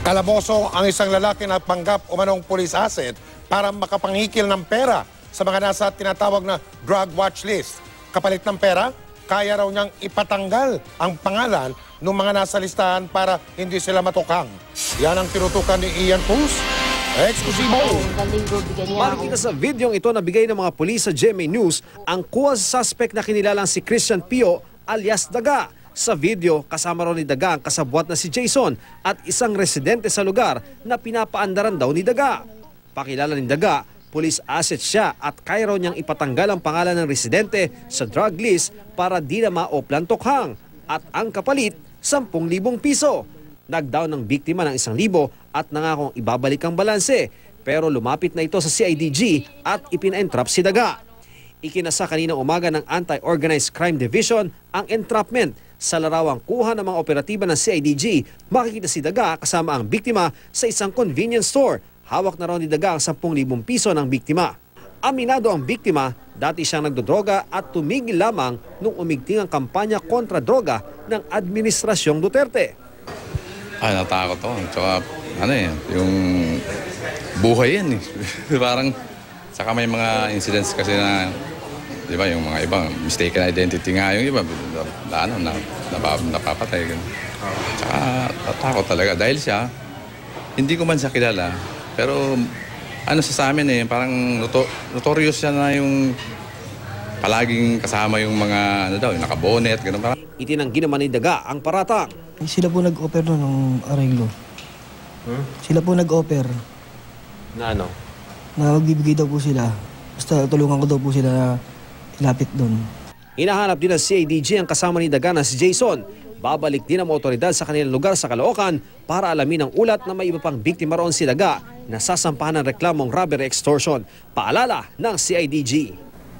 Kalaboso ang isang lalaki na panggap umanong police asset para makapangikil ng pera sa mga nasa tinatawag na drug watch list. Kapalit ng pera, kaya raw niyang ipatanggal ang pangalan ng mga nasa listahan para hindi sila matukhang. Yan ang tinutukan ni Ian Cruz. Eksklusibo! Makikita sa videong ito na bigay ng mga pulis sa GMA News ang kuha sa suspect na kinilalang si Christian Pio alias Daga. Sa video, kasama raw ni Daga ang kasabwat na si Jason at isang residente sa lugar na pinapaandaran daw ni Daga. Pakilala ni Daga, police asset siya at kaya raw niyang ipatanggal ang pangalan ng residente sa drug list para di na maoplan tukhang. At ang kapalit, 10,000 piso. Nagdown ng biktima ng 1,000 at nangakong ibabalik ang balanse. Pero lumapit na ito sa CIDG at ipina-entrap si Daga. Ikinasa kaninang umaga ng Anti-Organized Crime Division ang entrapment. Sa larawang kuha ng mga operatiba ng CIDG, makikita si Daga kasama ang biktima sa isang convenience store. Hawak na raw ni Daga ang 10,000 piso ng biktima. Aminado ang biktima, dati siyang nagdodroga at tumigil lamang nung umigting ang kampanya kontra droga ng Administrasyong Duterte. Ay, natakot ako. Tsaka, yung buhay yan eh. Parang, saka may mga incidents kasi na, di ba, yung mga ibang mistaken identity nga, yung iba, napapatay. Tsaka, natakot talaga. Dahil siya, hindi ko man siya kilala, pero, sa amin eh, parang notorious siya na yung palaging kasama yung mga, yung nakabonet, gano'n parang. Itinanggi naman ni Daga ang paratang. Sila po nag-offer ng arreglo. Sila po nag-offer. Na ano? Na magbibigay daw po sila. Basta tulungan ko daw po sila na ilapit doon. Hinahanap din ng CIDG ang kasama ni Daga na si Jason. Babalik din ang otoridad sa kanilang lugar sa Caloocan para alamin ang ulat na may iba pang biktima roon si Daga na sasampahan ng reklamong robbery extortion. Paalala ng CIDG.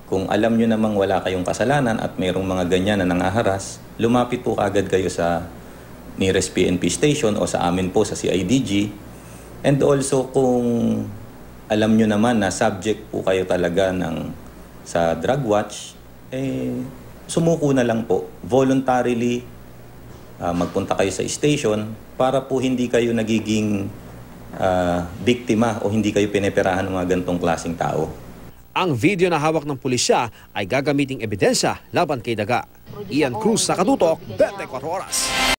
Kung alam nyo namang wala kayong kasalanan at mayroong mga ganyan na nangaharas, lumapit po kaagad kayo sa nearest PNP station o sa amin po sa CIDG. And also kung alam nyo naman na subject po kayo talaga sa drug watch, sumuko na lang po. Voluntarily magpunta kayo sa station para po hindi kayo nagiging biktima o hindi kayo pineperahan ng mga ganitong klaseng tao. Ang video na hawak ng pulisya ay gagamiting ebidensya laban kay Daga. Ian Cruz, sa Katutok, 24 Oras.